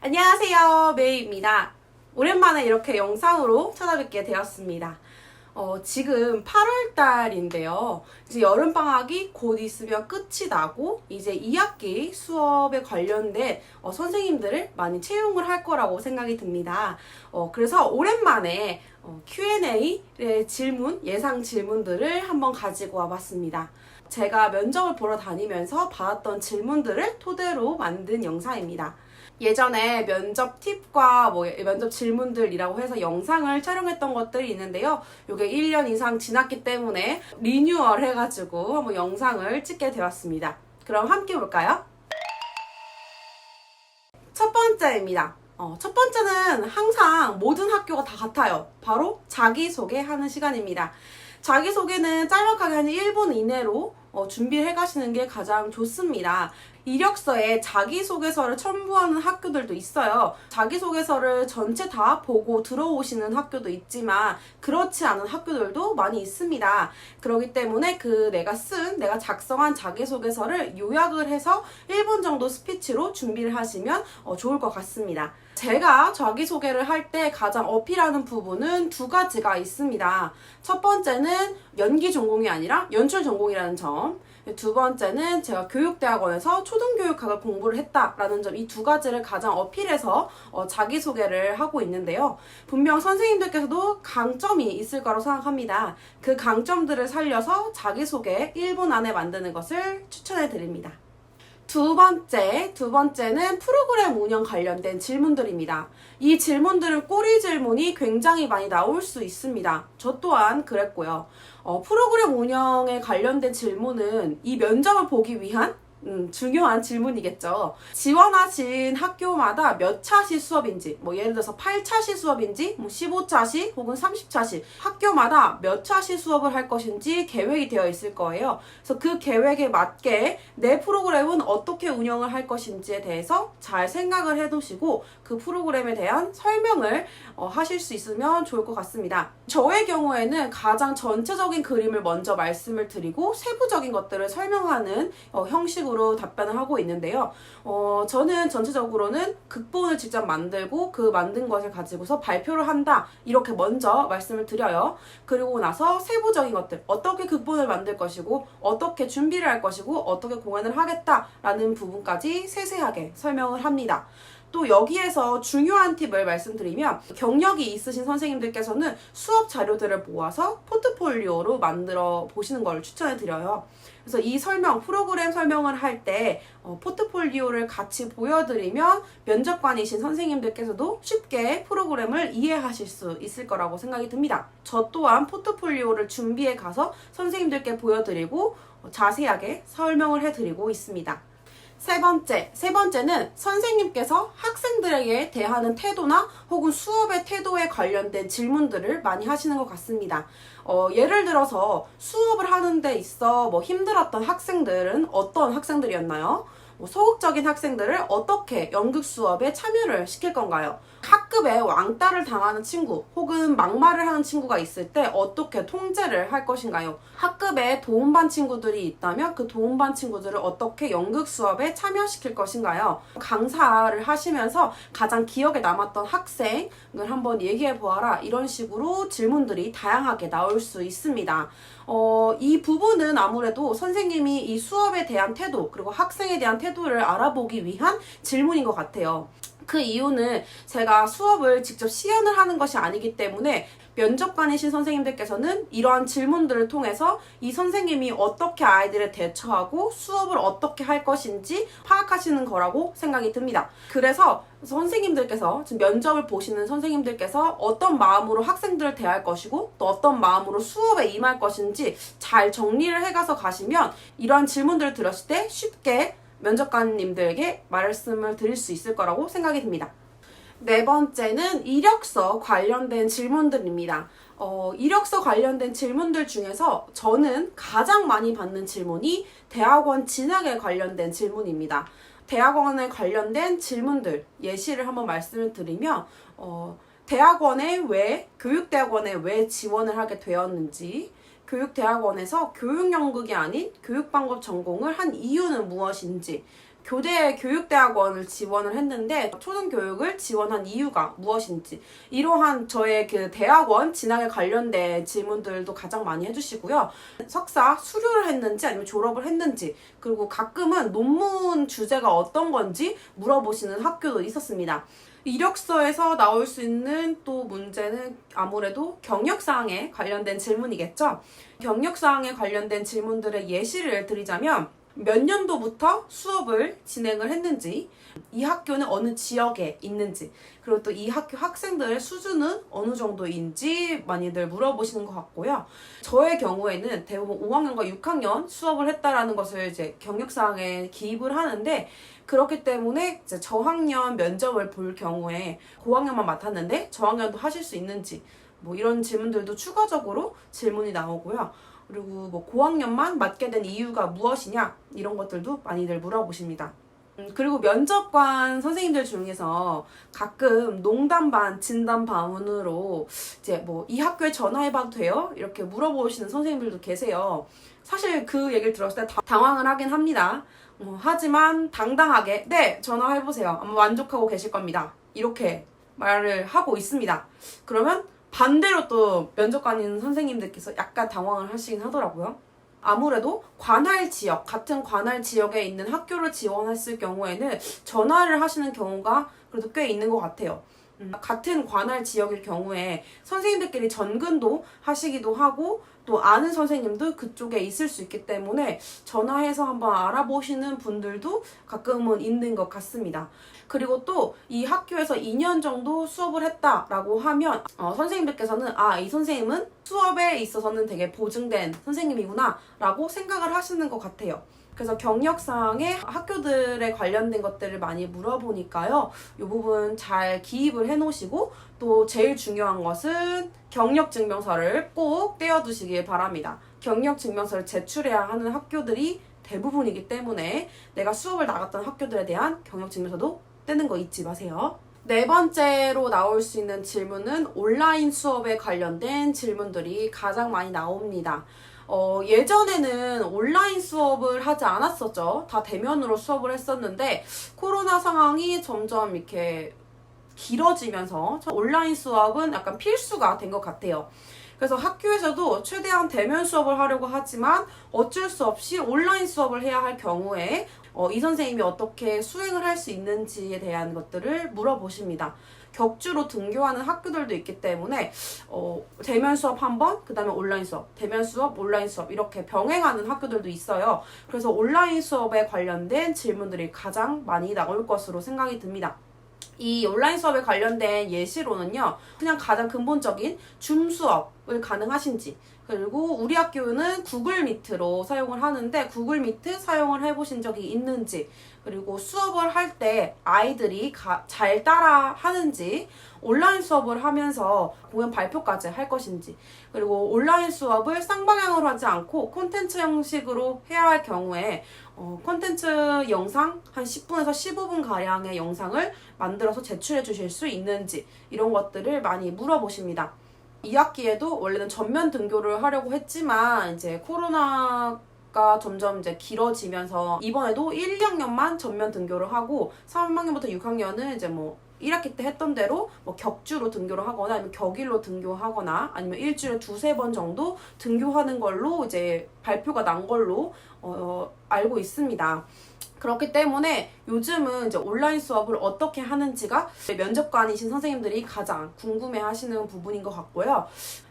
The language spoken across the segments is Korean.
안녕하세요, 메이입니다. 오랜만에 이렇게 영상으로 찾아뵙게 되었습니다. 지금 8월 달인데요. 이제 여름방학이 곧 있으면 끝이 나고 이제 2학기 수업에 관련된 선생님들을 많이 채용을 할 거라고 생각이 듭니다. 그래서 오랜만에 Q&A의 질문, 예상 질문들을 한번 가지고 와봤습니다. 제가 면접을 보러 다니면서 받았던 질문들을 토대로 만든 영상입니다. 예전에 면접 팁과 면접 질문들이라고 해서 영상을 촬영했던 것들이 있는데요. 이게 1년 이상 지났기 때문에 리뉴얼 해가지고 한번 영상을 찍게 되었습니다. 그럼 함께 볼까요? 첫 번째입니다. 첫 번째는 항상 모든 학교가 다 같아요. 바로 자기소개하는 시간입니다. 자기소개는 짤막하게 한 1분 이내로 준비해 가시는 게 가장 좋습니다. 이력서에 자기소개서를 첨부하는 학교들도 있어요. 자기소개서를 전체 다 보고 들어오시는 학교도 있지만 그렇지 않은 학교들도 많이 있습니다. 그렇기 때문에 내가 작성한 자기소개서를 요약을 해서 1분 정도 스피치로 준비를 하시면 좋을 것 같습니다. 제가 자기소개를 할 때 가장 어필하는 부분은 두 가지가 있습니다. 첫 번째는 연기 전공이 아니라 연출 전공이라는 점. 두 번째는 제가 교육대학원에서 초등교육학을 공부를 했다라는 점, 이 두 가지를 가장 어필해서 자기소개를 하고 있는데요. 분명 선생님들께서도 강점이 있을 거라고 생각합니다. 그 강점들을 살려서 자기소개 1분 안에 만드는 것을 추천해 드립니다. 두 번째는 프로그램 운영 관련된 질문들입니다. 이 질문들은 꼬리 질문이 굉장히 많이 나올 수 있습니다. 저 또한 그랬고요. 프로그램 운영에 관련된 질문은 이 면접을 보기 위한 중요한 질문이겠죠. 지원하신 학교마다 몇 차시 수업인지, 예를 들어서 8차시 수업인지, 15차시 혹은 30차시, 학교마다 몇 차시 수업을 할 것인지 계획이 되어 있을 거예요. 그래서 그 계획에 맞게 내 프로그램은 어떻게 운영을 할 것인지에 대해서 잘 생각을 해두시고 그 프로그램에 대한 설명을 하실 수 있으면 좋을 것 같습니다. 저의 경우에는 가장 전체적인 그림을 먼저 말씀을 드리고 세부적인 것들을 설명하는 형식으로 답변을 하고 있는데요. 저는 전체적으로는 극본을 직접 만들고 그 만든 것을 가지고서 발표를 한다, 이렇게 먼저 말씀을 드려요. 그리고 나서 세부적인 것들, 어떻게 극본을 만들 것이고 어떻게 준비를 할 것이고 어떻게 공연을 하겠다라는 부분까지 세세하게 설명을 합니다. 또 여기에서 중요한 팁을 말씀드리면, 경력이 있으신 선생님들께서는 수업 자료들을 모아서 포트폴리오로 만들어 보시는 걸 추천해 드려요. 그래서 이 프로그램 설명을 할 때 포트폴리오를 같이 보여드리면 면접관이신 선생님들께서도 쉽게 프로그램을 이해하실 수 있을 거라고 생각이 듭니다. 저 또한 포트폴리오를 준비해 가서 선생님들께 보여드리고 자세하게 설명을 해드리고 있습니다. 세 번째는 선생님께서 학생들에게 대하는 태도나 혹은 수업의 태도에 관련된 질문들을 많이 하시는 것 같습니다. 예를 들어서 수업을 하는 데 있어 힘들었던 학생들은 어떤 학생들이었나요? 소극적인 학생들을 어떻게 연극 수업에 참여를 시킬 건가요? 학급에 왕따를 당하는 친구 혹은 막말을 하는 친구가 있을 때 어떻게 통제를 할 것인가요? 학급에 도움반 친구들이 있다면 그 도움반 친구들을 어떻게 연극 수업에 참여시킬 것인가요? 강사를 하시면서 가장 기억에 남았던 학생을 한번 얘기해 보아라, 이런 식으로 질문들이 다양하게 나올 수 있습니다. 이 부분은 아무래도 선생님이 이 수업에 대한 태도 그리고 학생에 대한 태도를 알아보기 위한 질문인 것 같아요. 그 이유는 제가 수업을 직접 시연을 하는 것이 아니기 때문에 면접관이신 선생님들께서는 이러한 질문들을 통해서 이 선생님이 어떻게 아이들에 대처하고 수업을 어떻게 할 것인지 파악하시는 거라고 생각이 듭니다. 그래서 선생님들께서, 지금 면접을 보시는 선생님들께서 어떤 마음으로 학생들을 대할 것이고 또 어떤 마음으로 수업에 임할 것인지 잘 정리를 해가서 가시면 이러한 질문들을 들었을 때 쉽게 면접관님들에게 말씀을 드릴 수 있을 거라고 생각이 듭니다. 네 번째는 이력서 관련된 질문들입니다. 이력서 관련된 질문들 중에서 저는 가장 많이 받는 질문이 대학원 진학에 관련된 질문입니다. 대학원에 관련된 질문들, 예시를 한번 말씀을 드리면 교육대학원에 왜 지원을 하게 되었는지, 교육대학원에서 교육연극이 아닌 교육방법 전공을 한 이유는 무엇인지, 교대 교육대학원을 지원을 했는데 초등교육을 지원한 이유가 무엇인지, 이러한 저의 그 대학원 진학에 관련된 질문들도 가장 많이 해주시고요. 석사 수료를 했는지 아니면 졸업을 했는지, 그리고 가끔은 논문 주제가 어떤 건지 물어보시는 학교도 있었습니다. 이력서에서 나올 수 있는 또 문제는 아무래도 경력사항에 관련된 질문이겠죠. 경력사항에 관련된 질문들의 예시를 드리자면, 몇 년도부터 수업을 진행을 했는지, 이 학교는 어느 지역에 있는지, 그리고 또 이 학교 학생들의 수준은 어느 정도인지 많이들 물어보시는 것 같고요. 저의 경우에는 대부분 5학년과 6학년 수업을 했다라는 것을 이제 경력사항에 기입을 하는데, 그렇기 때문에 이제 저학년 면접을 볼 경우에 고학년만 맡았는데 저학년도 하실 수 있는지, 뭐 이런 질문들도 추가적으로 질문이 나오고요. 그리고 뭐 고학년만 맡게 된 이유가 무엇이냐, 이런 것들도 많이들 물어보십니다. 그리고 면접관 선생님들 중에서 가끔 농담 반 진담 반으로 이제 뭐 이 학교에 전화해봐도 돼요? 이렇게 물어보시는 선생님들도 계세요. 사실 그 얘기를 들었을 때 당황을 하긴 합니다. 하지만 당당하게 네, 전화해보세요. 아마 만족하고 계실 겁니다. 이렇게 말을 하고 있습니다. 그러면 반대로 또 면접관인 선생님들께서 약간 당황을 하시긴 하더라고요. 아무래도 관할 지역, 같은 관할 지역에 있는 학교를 지원했을 경우에는 전화를 하시는 경우가 그래도 꽤 있는 것 같아요. 같은 관할 지역일 경우에 선생님들끼리 전근도 하시기도 하고, 또 아는 선생님도 그쪽에 있을 수 있기 때문에 전화해서 한번 알아보시는 분들도 가끔은 있는 것 같습니다. 그리고 또 이 학교에서 2년 정도 수업을 했다라고 하면 선생님들께서는 이 선생님은 수업에 있어서는 되게 보증된 선생님이구나 라고 생각을 하시는 것 같아요. 그래서 경력사항에 학교들에 관련된 것들을 많이 물어보니까요. 이 부분 잘 기입을 해놓으시고, 또 제일 중요한 것은 경력증명서를 꼭 떼어두시길 바랍니다. 경력증명서를 제출해야 하는 학교들이 대부분이기 때문에 내가 수업을 나갔던 학교들에 대한 경력증명서도 떼는 거 잊지 마세요. 네 번째로 나올 수 있는 질문은 온라인 수업에 관련된 질문들이 가장 많이 나옵니다. 예전에는 온라인 수업을 하지 않았었죠. 다 대면으로 수업을 했었는데 코로나 상황이 점점 이렇게 길어지면서 온라인 수업은 약간 필수가 된 것 같아요. 그래서 학교에서도 최대한 대면 수업을 하려고 하지만 어쩔 수 없이 온라인 수업을 해야 할 경우에 이 선생님이 어떻게 수행을 할 수 있는지에 대한 것들을 물어보십니다. 격주로 등교하는 학교들도 있기 때문에 대면 수업 한 번, 그 다음에 온라인 수업, 대면 수업, 온라인 수업 이렇게 병행하는 학교들도 있어요. 그래서 온라인 수업에 관련된 질문들이 가장 많이 나올 것으로 생각이 듭니다. 이 온라인 수업에 관련된 예시로는요, 그냥 가장 근본적인 줌 수업을 가능하신지, 그리고 우리 학교는 구글 미트로 사용을 하는데 구글 미트 사용을 해보신 적이 있는지, 그리고 수업을 할 때 아이들이 잘 따라 하는지, 온라인 수업을 하면서 공연 발표까지 할 것인지, 그리고 온라인 수업을 쌍방향으로 하지 않고 콘텐츠 형식으로 해야 할 경우에 콘텐츠 영상 한 10분에서 15분 가량의 영상을 만들어서 제출해 주실 수 있는지, 이런 것들을 많이 물어보십니다. 2학기에도 원래는 전면 등교를 하려고 했지만 이제 코로나가 점점 이제 길어지면서 이번에도 1, 2학년만 전면 등교를 하고 3학년부터 6학년은 이제 뭐 1학기 때 했던 대로 뭐 격주로 등교를 하거나 아니면 격일로 등교하거나 아니면 일주일에 2-3번 정도 등교하는 걸로 이제 발표가 난 걸로 알고 있습니다. 그렇기 때문에 요즘은 이제 온라인 수업을 어떻게 하는지가 면접관이신 선생님들이 가장 궁금해 하시는 부분인 것 같고요.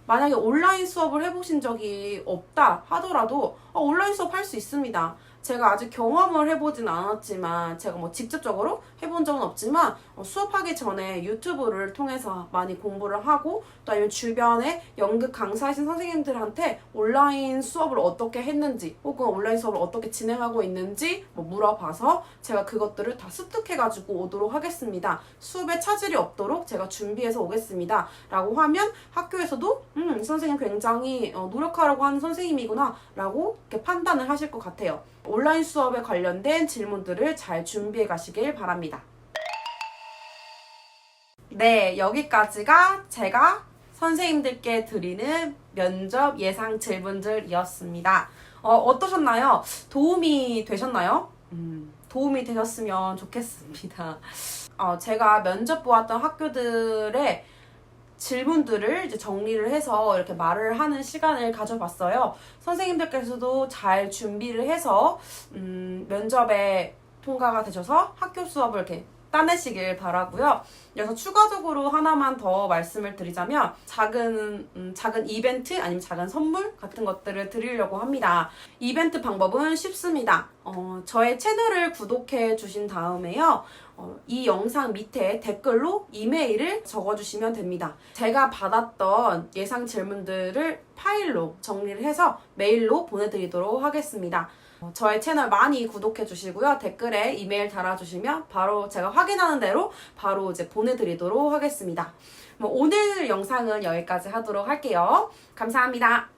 만약에 온라인 수업을 해보신 적이 없다 하더라도 온라인 수업 할 수 있습니다. 제가 아직 경험을 해보진 않았지만, 제가 뭐 직접적으로 해본 적은 없지만 수업하기 전에 유튜브를 통해서 많이 공부를 하고, 또 아니면 주변에 연극 강사이신 선생님들한테 온라인 수업을 어떻게 했는지 혹은 온라인 수업을 어떻게 진행하고 있는지 물어봐서 제가 그것들을 다 습득해가지고 오도록 하겠습니다. 수업에 차질이 없도록 제가 준비해서 오겠습니다 라고 하면 학교에서도 이 선생님 굉장히 노력하려고 하는 선생님이구나 라고 이렇게 판단을 하실 것 같아요. 온라인 수업에 관련된 질문들을 잘 준비해 가시길 바랍니다. 네, 여기까지가 제가 선생님들께 드리는 면접 예상 질문들이었습니다. 어떠셨나요? 도움이 되셨나요? 도움이 되셨으면 좋겠습니다. 제가 면접 보았던 학교들의 질문들을 이제 정리를 해서 이렇게 말을 하는 시간을 가져봤어요. 선생님들께서도 잘 준비를 해서 면접에 통과가 되셔서 학교 수업을 이렇게 따내시길 바라고요. 그래서 추가적으로 하나만 더 말씀을 드리자면 작은 이벤트 아니면 작은 선물 같은 것들을 드리려고 합니다. 이벤트 방법은 쉽습니다. 저의 채널을 구독해 주신 다음에요. 이 영상 밑에 댓글로 이메일을 적어주시면 됩니다. 제가 받았던 예상 질문들을 파일로 정리를 해서 메일로 보내드리도록 하겠습니다. 저의 채널 많이 구독해 주시고요. 댓글에 이메일 달아주시면 바로 제가 확인하는 대로 바로 이제 보내드리도록 하겠습니다. 오늘 영상은 여기까지 하도록 할게요. 감사합니다.